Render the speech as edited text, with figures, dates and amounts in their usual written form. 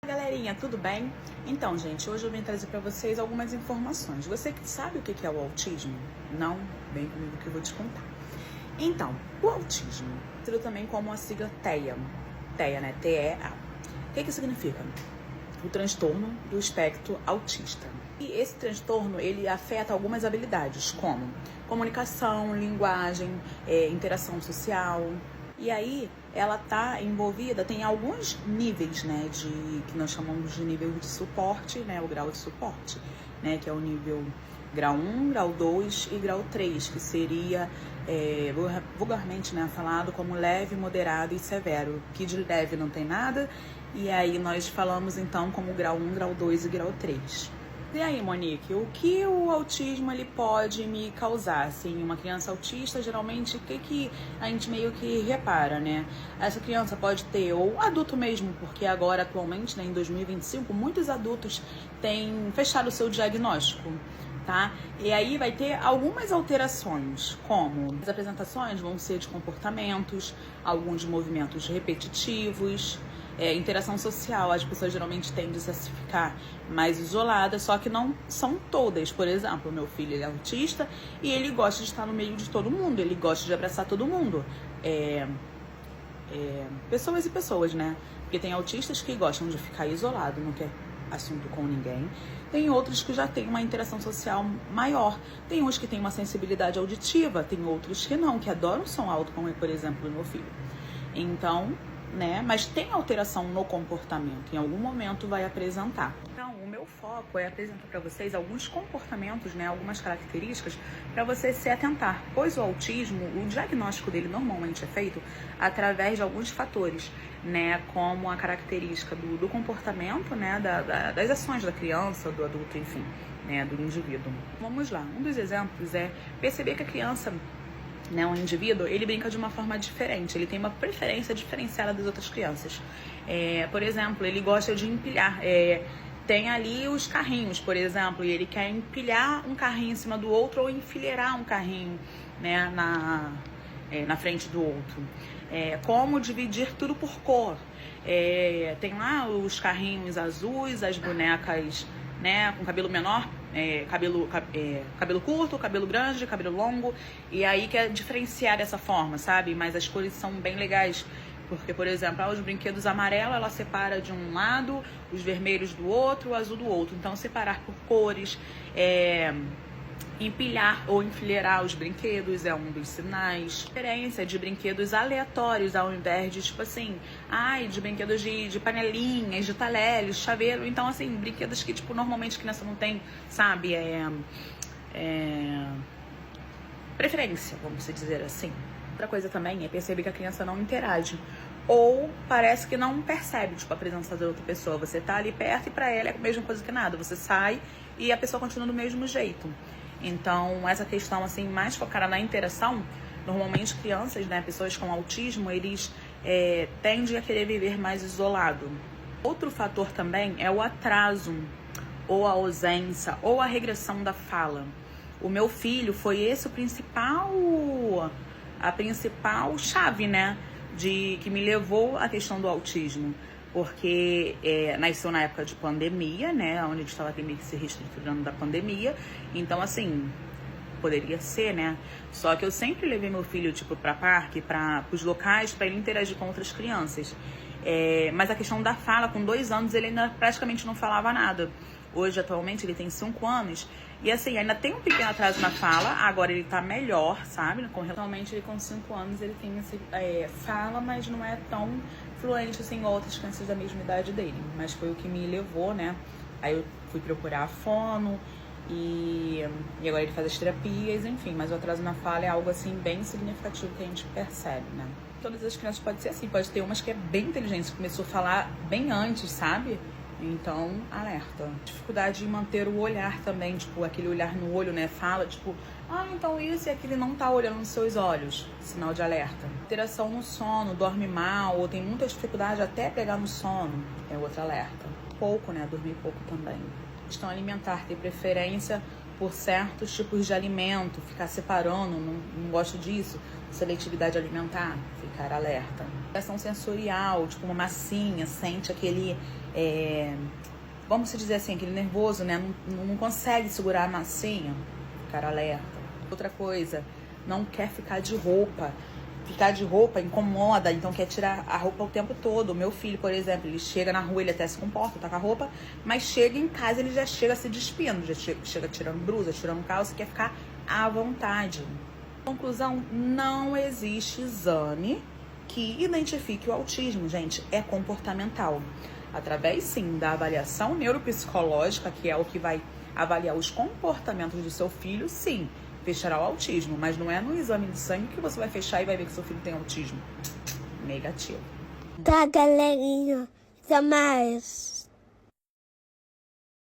Galerinha, tudo bem? Então, gente, hoje eu vim trazer para vocês algumas informações. Você que sabe o que é o autismo? Não? Vem comigo que eu vou te contar. Então, o autismo, tido também como a sigla TEA. TEA, né? T-E-A. O que significa? O transtorno do espectro autista. E esse transtorno, ele afeta algumas habilidades, como comunicação, linguagem, interação social. E aí, ela tá envolvida, tem alguns níveis, né, que nós chamamos de nível de suporte, né, o grau de suporte, né, que é o nível grau 1, grau 2 e grau 3, que seria vulgarmente, né, falado como leve, moderado e severo, que de leve não tem nada, e aí nós falamos então como grau 1, grau 2 e grau 3. E aí, Monique, o que o autismo ele pode me causar? Assim, uma criança autista, geralmente, o que a gente meio que repara, né? Essa criança pode ter, ou adulto mesmo, porque agora, atualmente, né, em 2025, muitos adultos têm fechado o seu diagnóstico, tá? E aí vai ter algumas alterações, como as apresentações vão ser de comportamentos, alguns movimentos repetitivos, interação social. As pessoas geralmente tendem a se ficar mais isoladas, só que não são todas. Por exemplo, o meu filho ele é autista e ele gosta de estar no meio de todo mundo, ele gosta de abraçar todo mundo. Pessoas e pessoas, né? Porque tem autistas que gostam de ficar isolado, não quer assunto com ninguém. Tem outros que já têm uma interação social maior. Tem uns que têm uma sensibilidade auditiva, tem outros que não, que adoram som alto, como é, por exemplo, o meu filho. Então, né? Mas tem alteração no comportamento, em algum momento vai apresentar. Então, o meu foco é apresentar para vocês alguns comportamentos, né? Algumas características para você se atentar, pois o autismo, o diagnóstico dele normalmente é feito através de alguns fatores, né? Como a característica do comportamento, né? Das ações da criança, do adulto, enfim, né? Do indivíduo. Vamos lá, um dos exemplos é perceber que a criança, né, um indivíduo, ele brinca de uma forma diferente, ele tem uma preferência diferenciada das outras crianças. Por exemplo, ele gosta de empilhar, tem ali os carrinhos, por exemplo, e ele quer empilhar um carrinho em cima do outro ou enfileirar um carrinho, né, na frente do outro. Como dividir tudo por cor. Tem lá os carrinhos azuis, as bonecas, né, com cabelo menor, cabelo curto, cabelo grande, cabelo longo, e aí quer diferenciar dessa forma, sabe? Mas as cores são bem legais, porque, por exemplo, os brinquedos amarelos, ela separa de um lado, os vermelhos do outro, o azul do outro. Então, separar por cores, empilhar ou enfileirar os brinquedos é um dos sinais. Diferença de brinquedos aleatórios ao invés de, tipo assim, de brinquedos de panelinhas, de talheres, chaveiro. Então, assim, brinquedos que, tipo, normalmente a criança não tem, sabe, preferência, vamos dizer assim. Outra coisa também é perceber que a criança não interage. Ou parece que não percebe, tipo, a presença da outra pessoa. Você tá ali perto e pra ela é a mesma coisa que nada. Você sai e a pessoa continua do mesmo jeito. Então, essa questão, assim, mais focada na interação, normalmente crianças, né, pessoas com autismo, eles tendem a querer viver mais isolado. Outro fator também é o atraso, ou a ausência, ou a regressão da fala. O meu filho foi esse a principal chave, né, que me levou à questão do autismo. Porque nasceu na época de pandemia, né, onde a gente estava meio que se reestruturando da pandemia, então, assim, poderia ser, né, só que eu sempre levei meu filho, tipo, para parque, para os locais, para ele interagir com outras crianças, mas a questão da fala, com 2 anos, ele ainda praticamente não falava nada. Hoje, atualmente, ele tem 5 anos, e assim, ainda tem um pequeno atraso na fala, agora ele tá melhor, sabe? Atualmente, ele com 5 anos, ele tem fala, mas não é tão fluente assim igual outras crianças da mesma idade dele. Mas foi o que me levou, né? Aí eu fui procurar a fono e agora ele faz as terapias, enfim. Mas o atraso na fala é algo assim bem significativo que a gente percebe, né? Todas as crianças podem ser assim, pode ter umas que é bem inteligente, começou a falar bem antes, sabe? Então, alerta. Dificuldade de manter o olhar também, tipo, aquele olhar no olho, né? Fala, tipo, então isso e aquele não tá olhando nos seus olhos. Sinal de alerta. Alteração no sono, dorme mal, ou tem muita dificuldade até pegar no sono. É outro alerta. Pouco, né? Dormir pouco também. Questão alimentar, ter preferência por certos tipos de alimento, ficar separando, não gosto disso. Seletividade alimentar, ficar alerta. Questão sensorial, tipo uma massinha, sente aquele vamos dizer assim, aquele nervoso, né? Não consegue segurar a massinha, ficar alerta. Outra coisa, não quer ficar de roupa. Ficar de roupa incomoda, então quer tirar a roupa o tempo todo. O meu filho, por exemplo, ele chega na rua, ele até se comporta, tá com a roupa, mas chega em casa, ele já chega se despindo, já chega tirando blusa, tirando calça, quer ficar à vontade. Conclusão, não existe exame que identifique o autismo, gente, é comportamental. Através, sim, da avaliação neuropsicológica, que é o que vai avaliar os comportamentos do seu filho, sim, fechará o autismo, mas não é no exame de sangue que você vai fechar e vai ver que seu filho tem autismo. Negativo. Tá, galerinha. Até mais.